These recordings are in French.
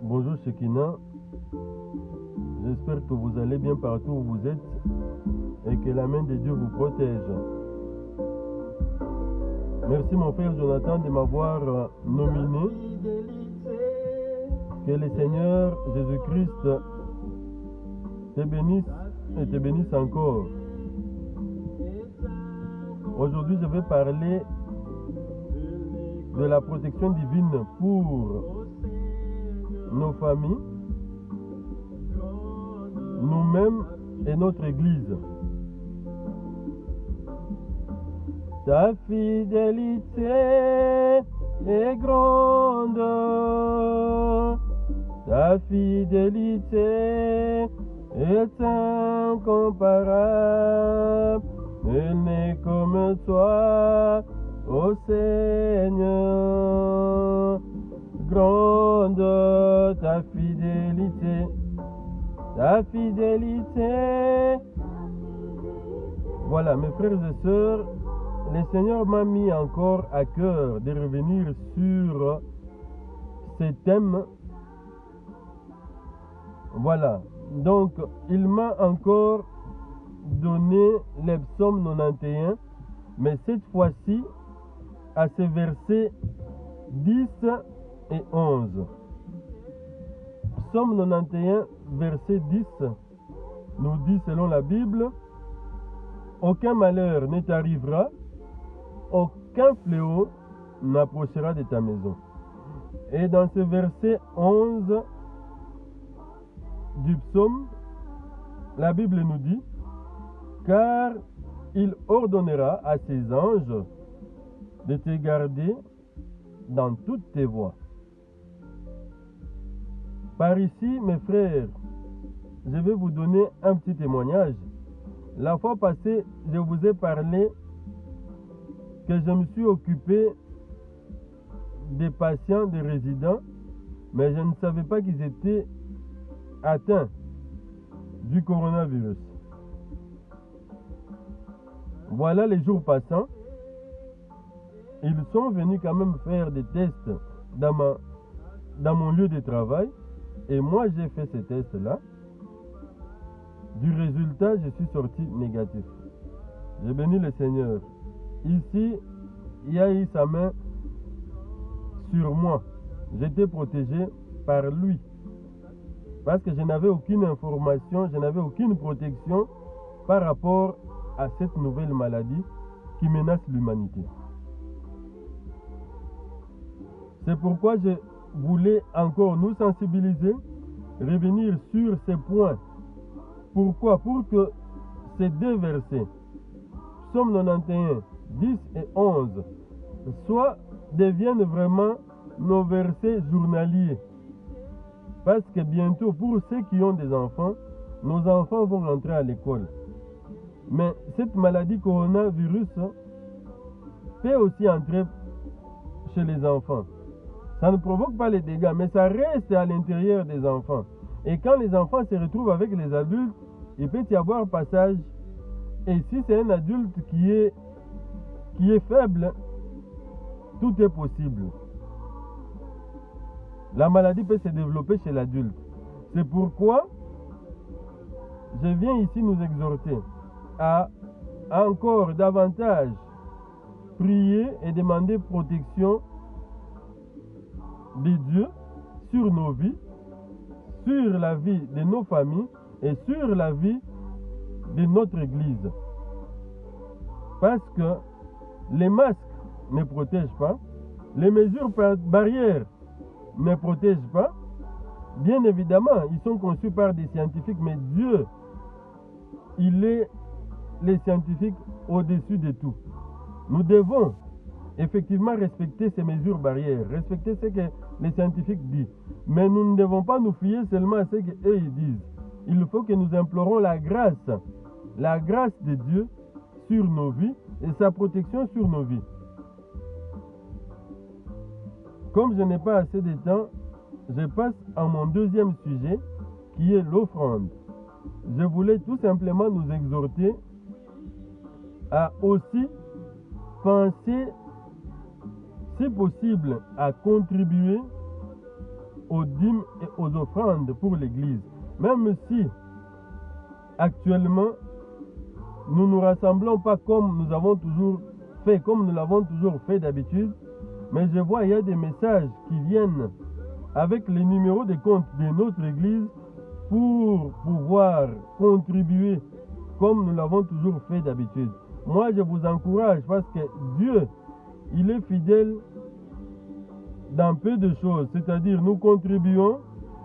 Bonjour Shekina, j'espère que vous allez bien partout où vous êtes et que la main de Dieu vous protège. Merci mon frère Jonathan de m'avoir nominé. Que le Seigneur Jésus-Christ te bénisse et te bénisse encore. Aujourd'hui, je vais parler de la protection divine pour nos familles, nous-mêmes et notre Église. Ta fidélité est grande, ta fidélité est incomparable, elle n'est comme toi, ô Seigneur. Grande ta fidélité, ta fidélité. Voilà, mes frères et sœurs, le Seigneur m'a mis encore à cœur de revenir sur ces thèmes. Voilà, donc il m'a encore donné les psaumes 91, mais cette fois-ci à ces versets 10 et 11. Psaume 91, verset 10, nous dit selon la Bible: aucun malheur ne t'arrivera, aucun fléau n'approchera de ta maison. Et dans ce verset 11 du psaume, la Bible nous dit: car il ordonnera à ses anges de te garder dans toutes tes voies. Par ici, mes frères, je vais vous donner un petit témoignage. La fois passée, je vous ai parlé que je me suis occupé des patients, des résidents, mais je ne savais pas qu'ils étaient atteints du coronavirus. Voilà, les jours passants, ils sont venus quand même faire des tests dans mon lieu de travail, et moi j'ai fait ces tests-là. Du résultat, je suis sorti négatif. J'ai béni le Seigneur. Ici, il y a eu sa main sur moi. J'étais protégé par lui. Parce que je n'avais aucune information, je n'avais aucune protection par rapport à cette nouvelle maladie qui menace l'humanité. C'est pourquoi je voulais encore nous sensibiliser, revenir sur ces points. Pourquoi? Pour que ces deux versets, Psaume 91, 10 et 11, deviennent vraiment nos versets journaliers. Parce que bientôt, pour ceux qui ont des enfants, nos enfants vont rentrer à l'école. Mais cette maladie coronavirus peut aussi entrer chez les enfants. Ça ne provoque pas les dégâts, mais ça reste à l'intérieur des enfants. Et quand les enfants se retrouvent avec les adultes, il peut y avoir passage. Et si c'est un adulte qui est faible, tout est possible. La maladie peut se développer chez l'adulte. C'est pourquoi je viens ici nous exhorter à encore davantage prier et demander protection de Dieu sur nos vies, sur la vie de nos familles et sur la vie de notre Église. Parce que les masques ne protègent pas, les mesures barrières ne protègent pas. Bien évidemment, ils sont conçus par des scientifiques, mais Dieu, il est les scientifiques au-dessus de tout. Nous devons effectivement respecter ces mesures barrières, respecter ce que les scientifiques disent. Mais nous ne devons pas nous fier seulement à ce qu'eux ils disent. Il faut que nous implorons la grâce de Dieu sur nos vies et sa protection sur nos vies. Comme je n'ai pas assez de temps, je passe à mon deuxième sujet qui est l'offrande. Je voulais tout simplement nous exhorter à aussi penser, si possible, à contribuer aux dîmes et aux offrandes pour l'Église. Même si actuellement nous ne nous rassemblons pas comme nous avons toujours fait, comme nous l'avons toujours fait d'habitude, mais je vois il y a des messages qui viennent avec les numéros de compte de notre Église pour pouvoir contribuer comme nous l'avons toujours fait d'habitude. Moi, je vous encourage parce que Dieu, il est fidèle dans peu de choses, c'est-à-dire nous contribuons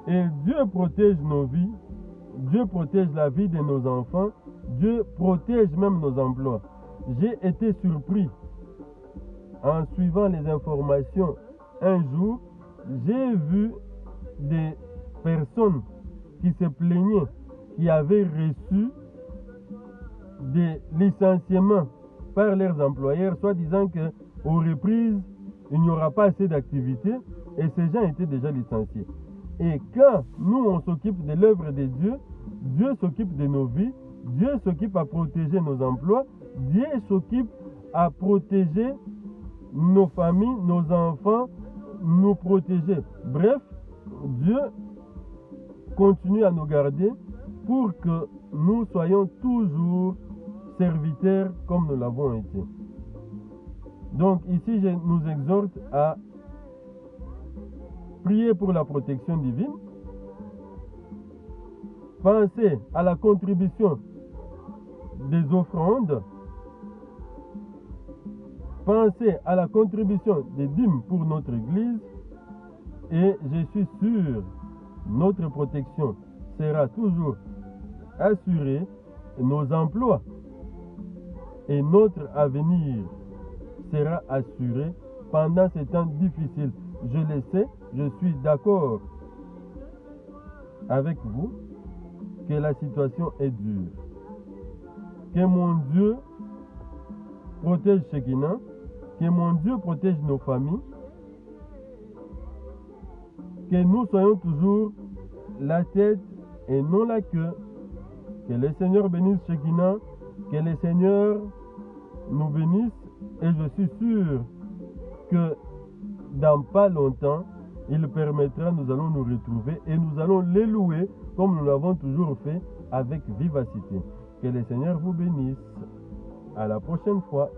et Dieu protège nos vies, Dieu protège la vie de nos enfants, Dieu protège même nos emplois. J'ai été surpris en suivant les informations. Un jour, j'ai vu des personnes qui se plaignaient, qui avaient reçu des licenciements par leurs employeurs, soit disant qu'aux reprises, il n'y aura pas assez d'activité et ces gens étaient déjà licenciés. Et quand nous, on s'occupe de l'œuvre de Dieu, Dieu s'occupe de nos vies, Dieu s'occupe à protéger nos emplois, Dieu s'occupe à protéger nos familles, nos enfants, nous protéger. Bref, Dieu continue à nous garder pour que nous soyons toujours serviteurs comme nous l'avons été. Donc ici, je nous exhorte à prier pour la protection divine. Pensez à la contribution des offrandes. Pensez à la contribution des dîmes pour notre Église. Et je suis sûr, notre protection sera toujours assurée, nos emplois et notre avenir sera assuré pendant ces temps difficiles. Je le sais, je suis d'accord avec vous que la situation est dure. Que mon Dieu protège Shekinah, que mon Dieu protège nos familles, que nous soyons toujours la tête et non la queue. Que le Seigneur bénisse Shekinah, que le Seigneur nous bénisse, et je suis sûr que dans pas longtemps, il permettra, nous allons nous retrouver et nous allons les louer comme nous l'avons toujours fait avec vivacité. Que le Seigneur vous bénisse. À la prochaine fois.